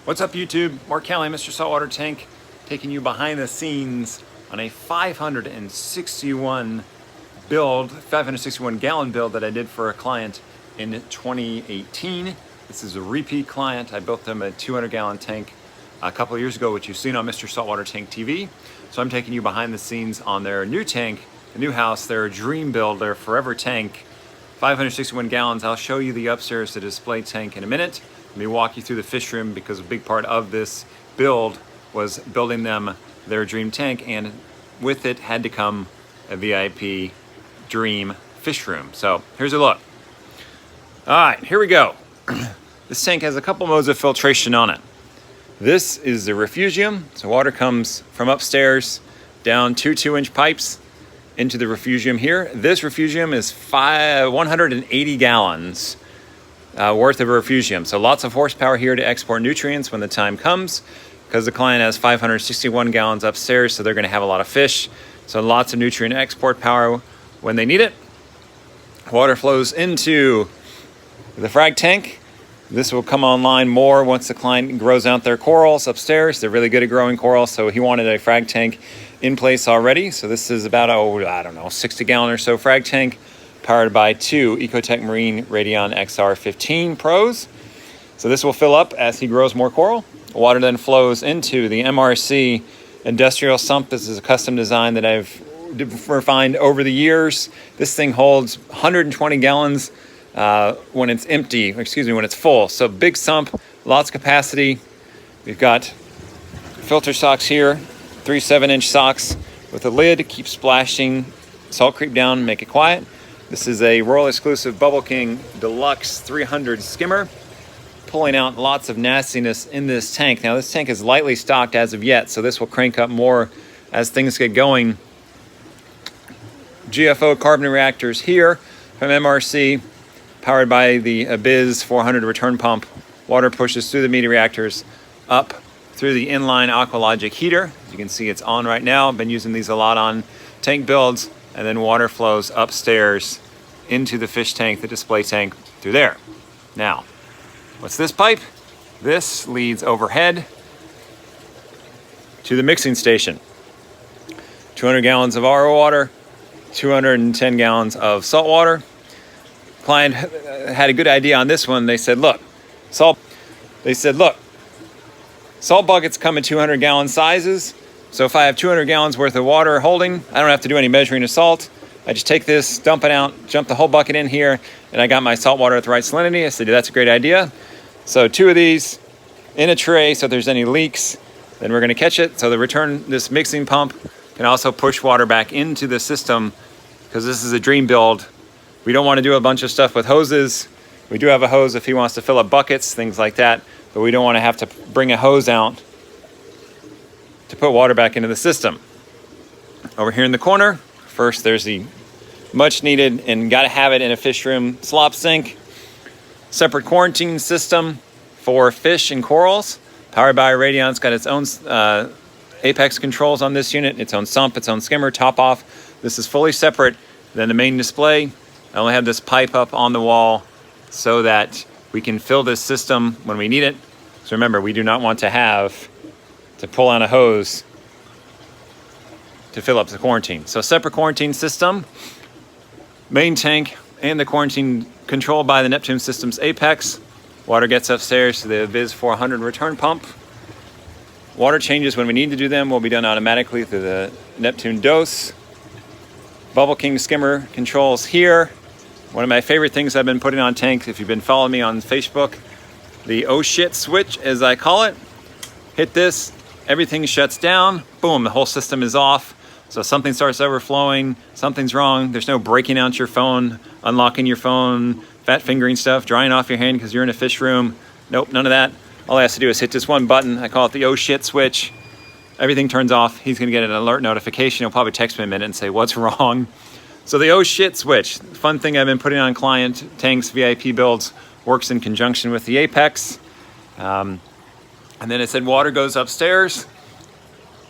What's up YouTube? Mark Kelly, Mr. Saltwater Tank, taking you behind the scenes on a 561 gallon build that I did for a client in 2018. This is a repeat client. I built them a 200 gallon tank a couple of years ago, which you've seen on Mr. Saltwater Tank TV. So I'm taking you behind the scenes on their new tank, the new house, their dream build, their forever tank, 561 gallons. I'll show you the upstairs, the display tank in a minute. Let me walk you through the fish room because a big part of this build was building them their dream tank, and with it had to come a VIP dream fish room. So here's a look. All right, here we go. This tank has a couple modes of filtration on it. This is the refugium. So water comes from upstairs down two 2-inch pipes into the refugium here. This refugium is 180 gallons worth of refugium. So lots of horsepower here to export nutrients when the time comes, because the client has 561 gallons upstairs, so they're going to have a lot of fish. So lots of nutrient export power when they need it. Water flows into the frag tank. This will come online more once the client grows out their corals upstairs. They're really good at growing coral, so he wanted a frag tank in place already. So this is about, 60 gallon or so frag tank, powered by two Ecotech Marine Radion XR15 Pros. So this will fill up as he grows more coral. Water then flows into the MRC industrial sump. This is a custom design that I've refined over the years. This thing holds 120 gallons when it's when it's full. So big sump, lots of capacity. We've got filter socks here, 3 7-inch socks with a lid to keep splashing salt creep down, make it quiet. This is a Royal Exclusive Bubble King Deluxe 300 skimmer, pulling out lots of nastiness in this tank. Now this tank is lightly stocked as of yet, so this will crank up more as things get going. GFO carbon reactors here from MRC, powered by the Abyss 400 return pump. Water pushes through the media reactors up through the inline Aqualogic heater. As you can see, it's on right now. I've been using these a lot on tank builds. And then water flows upstairs into the fish tank, the display tank, through there. Now, what's this pipe? This leads overhead to the mixing station. 200 gallons of RO water, 210 gallons of salt water. Client had a good idea on this one. They said, look, salt buckets come in 200 gallon sizes. So if I have 200 gallons worth of water holding, I don't have to do any measuring of salt. I just take this, dump it out, jump the whole bucket in here, and I got my salt water at the right salinity. I said, that's a great idea. So 2 of these in a tray, so if there's any leaks, then we're gonna catch it. So this mixing pump can also push water back into the system, because this is a dream build. We don't wanna do a bunch of stuff with hoses. We do have a hose if he wants to fill up buckets, things like that, but we don't wanna have to bring a hose out to put water back into the system. Over here in the corner, first there's the much needed and gotta have it in a fish room slop sink. Separate quarantine system for fish and corals, powered by Radion. It's got its own apex controls on this unit, its own sump, its own skimmer, top off. This is fully separate than the main display. I only have this pipe up on the wall so that we can fill this system when we need it. So remember, we do not want to pull on a hose to fill up the quarantine. So separate quarantine system, main tank, and the quarantine controlled by the Neptune Systems Apex. Water gets upstairs to the Abyss 400 return pump. Water changes when we need to do them will be done automatically through the Neptune dose. Bubble King skimmer controls here. One of my favorite things I've been putting on tanks, if you've been following me on Facebook, the oh shit switch, as I call it. Hit this, everything shuts down, boom, the whole system is off. So if something starts overflowing, something's wrong, there's no breaking out your phone, unlocking your phone, fat fingering stuff, drying off your hand because you're in a fish room. Nope, none of that. All he has to do is hit this one button. I call it the oh shit switch. Everything turns off. He's gonna get an alert notification. He'll probably text me in a minute and say, what's wrong? So the oh shit switch, fun thing I've been putting on client tanks, VIP builds, works in conjunction with the Apex. And then it said water goes upstairs.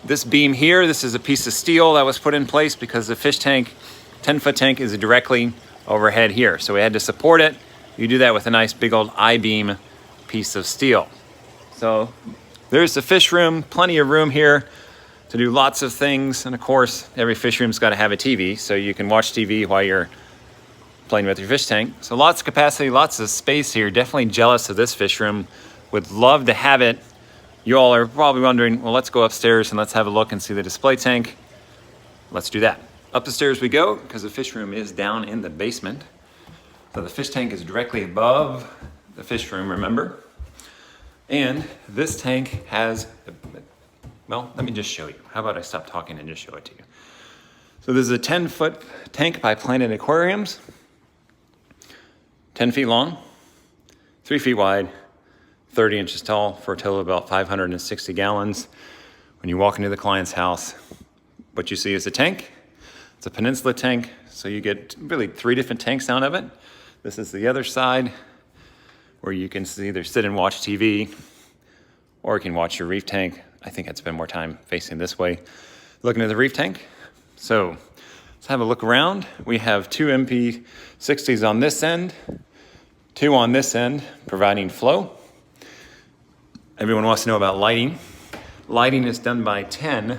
This beam here, this is a piece of steel that was put in place because the fish tank, 10-foot tank, is directly overhead here. So we had to support it. You do that with a nice big old I-beam piece of steel. So there's the fish room, plenty of room here to do lots of things. And of course, every fish room's got to have a TV, so you can watch TV while you're playing with your fish tank. So lots of capacity, lots of space here. Definitely jealous of this fish room. Would love to have it. You all are probably wondering, well, let's go upstairs and let's have a look and see the display tank. Let's do that. Up the stairs we go, because the fish room is down in the basement. So the fish tank is directly above the fish room, remember? And this tank has, well, let me just show you. How about I stop talking and just show it to you? So this is a 10-foot tank by Planet Aquariums. 10 feet long, 3 feet wide, 30 inches tall, for a total of about 560 gallons. When you walk into the client's house, what you see is a tank. It's a peninsula tank, so you get really 3 different tanks out of it. This is the other side, where you can either sit and watch TV, or you can watch your reef tank. I think I'd spend more time facing this way, looking at the reef tank. So let's have a look around. We have 2 MP60s on this end, 2 on this end, providing flow. Everyone wants to know about lighting. Lighting is done by 10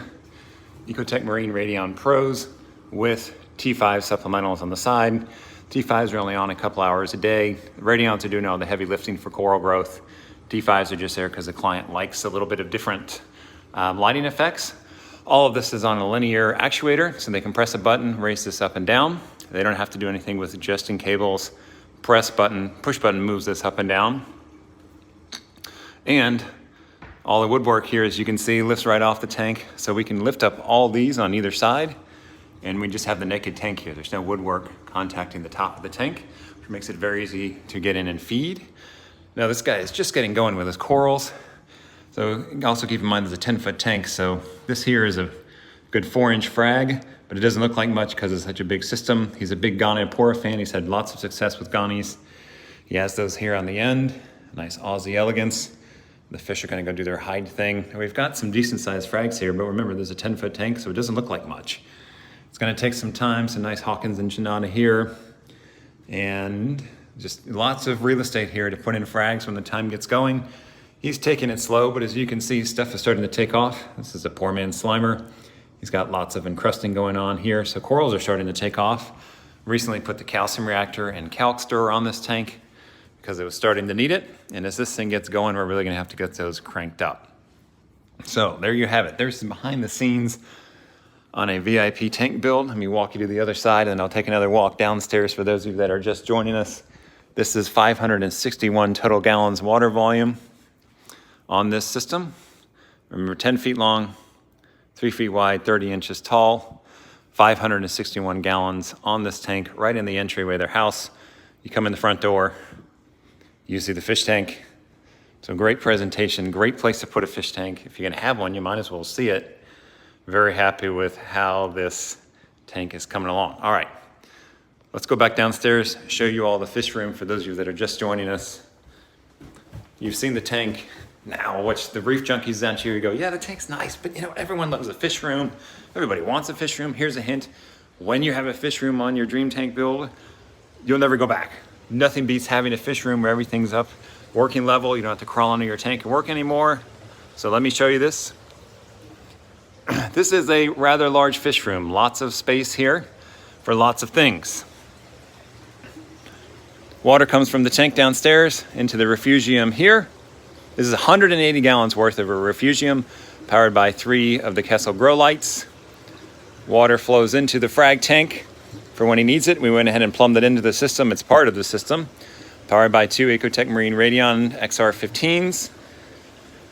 Ecotech Marine Radion Pros with T5 supplementals on the side. T5s are only on a couple hours a day. The Radions are doing all the heavy lifting for coral growth. T5s are just there because the client likes a little bit of different lighting effects. All of this is on a linear actuator, so they can press a button, raise this up and down. They don't have to do anything with adjusting cables. Push button moves this up and down. And all the woodwork here, as you can see, lifts right off the tank. So we can lift up all these on either side, and we just have the naked tank here. There's no woodwork contacting the top of the tank, which makes it very easy to get in and feed. Now this guy is just getting going with his corals. So also keep in mind there's a 10-foot tank, so this here is a good 4-inch frag, but it doesn't look like much because it's such a big system. He's a big Gonapora fan. He's had lots of success with Gonnies. He has those here on the end, nice Aussie elegance. The fish are gonna go do their hide thing. And we've got some decent sized frags here, but remember there's a 10-foot tank, so it doesn't look like much. It's gonna take some time, some nice Hawkins and Shinana here, and just lots of real estate here to put in frags when the time gets going. He's taking it slow, but as you can see, stuff is starting to take off. This is a poor man's Slimer. He's got lots of encrusting going on here, so corals are starting to take off. Recently put the calcium reactor and calc stir on this tank because it was starting to need it. And as this thing gets going, we're really gonna have to get those cranked up. So there you have it. There's some behind the scenes on a VIP tank build. Let me walk you to the other side, and I'll take another walk downstairs for those of you that are just joining us. This is 561 total gallons water volume on this system. Remember, 10 feet long, 3 feet wide, 30 inches tall, 561 gallons on this tank right in the entryway of their house. You come in the front door, you see the fish tank. So great presentation, great place to put a fish tank. If you're gonna have one, you might as well see it. Very happy with how this tank is coming along. All right, let's go back downstairs, show you all the fish room for those of you that are just joining us. You've seen the tank. Now, watch the reef junkies down here. You go, yeah, the tank's nice, but you know, everyone loves a fish room. Everybody wants a fish room. Here's a hint. When you have a fish room on your dream tank build, you'll never go back. Nothing beats having a fish room where everything's up working level. You don't have to crawl under your tank and work anymore. So let me show you this. This is a rather large fish room. Lots of space here for lots of things. Water comes from the tank downstairs into the refugium here. This is 180 gallons worth of a refugium powered by 3 of the Kessel grow lights. Water flows into the frag tank for when he needs it. We went ahead and plumbed it into the system. It's part of the system, powered by 2 Ecotech Marine Radion XR15s.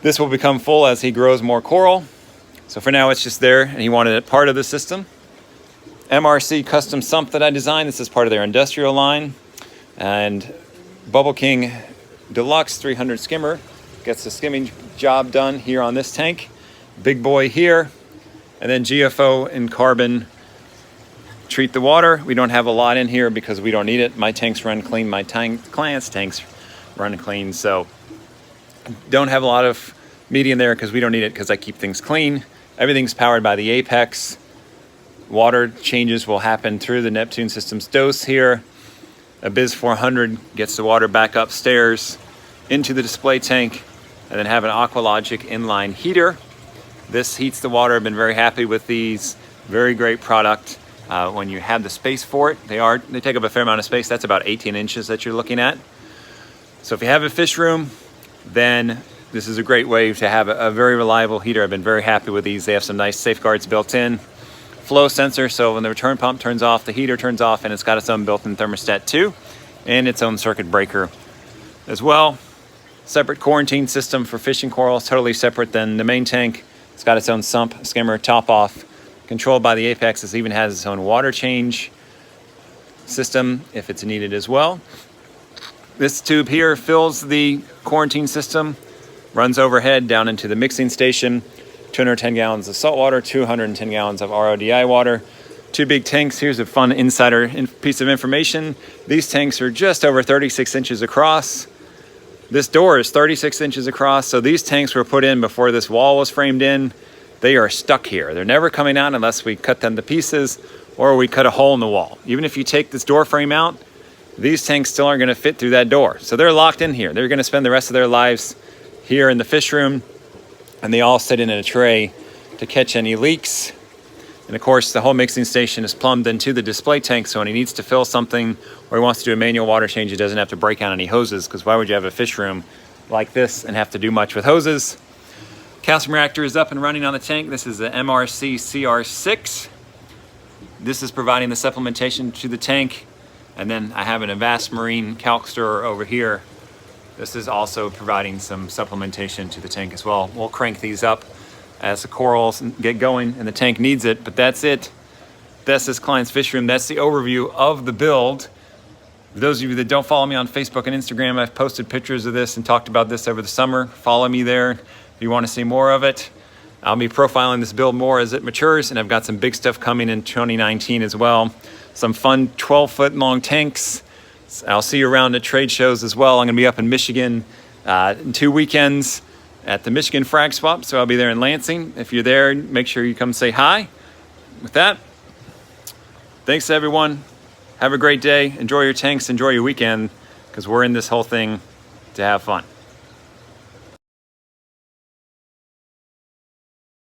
This will become full as he grows more coral. So for now, it's just there, and he wanted it part of the system. MRC custom sump that I designed. This is part of their industrial line. And Bubble King Deluxe 300 skimmer gets the skimming job done here on this tank. Big boy here. And then GFO and carbon treat the water. We don't have a lot in here because we don't need it. My tanks run clean. My clients' tanks run clean. So don't have a lot of media in there because we don't need it because I keep things clean. Everything's powered by the Apex. Water changes will happen through the Neptune Systems dose here. A Biz 400 gets the water back upstairs into the display tank and then have an Aqualogic inline heater. This heats the water. I've been very happy with these. Very great product. When you have the space for it, they take up a fair amount of space. That's about 18 inches that you're looking at. So if you have a fish room, then this is a great way to have a very reliable heater. I've been very happy with these. They have some nice safeguards built in. Flow sensor, so when the return pump turns off, the heater turns off, and it's got its own built-in thermostat too, and its own circuit breaker as well. Separate quarantine system for fishing corals, totally separate than the main tank. It's got its own sump, skimmer, top off, controlled by the Apex. It even has its own water change system if it's needed as well. This tube here fills the quarantine system, runs overhead down into the mixing station. 210 gallons of salt water, 210 gallons of RODI water, 2 big tanks. Here's a fun insider piece of information. These tanks are just over 36 inches across. This door is 36 inches across, so these tanks were put in before this wall was framed in. They are stuck here. They're never coming out unless we cut them to pieces or we cut a hole in the wall. Even if you take this door frame out, these tanks still aren't gonna fit through that door. So they're locked in here. They're gonna spend the rest of their lives here in the fish room, and they all sit in a tray to catch any leaks. And of course, the whole mixing station is plumbed into the display tank, so when he needs to fill something or he wants to do a manual water change, he doesn't have to break out any hoses, because why would you have a fish room like this and have to do much with hoses? Calcium reactor is up and running on the tank. This is the MRC CR6. This is providing the supplementation to the tank. And then I have an Avast Marine calc stirrer over here. This is also providing some supplementation to the tank as well. We'll crank these up as the corals get going and the tank needs it, but that's it. That's this client's fish room. That's the overview of the build. For those of you that don't follow me on Facebook and Instagram, I've posted pictures of this and talked about this over the summer. Follow me there if you want to see more of it. I'll be profiling this build more as it matures, and I've got some big stuff coming in 2019 as well. Some fun 12-foot long tanks. I'll see you around at trade shows as well. I'm going to be up in Michigan in 2 weekends at the Michigan Frag Swap, so I'll be there in Lansing. If you're there, make sure you come say hi. With that, thanks everyone. Have a great day. Enjoy your tanks. Enjoy your weekend, because we're in this whole thing to have fun.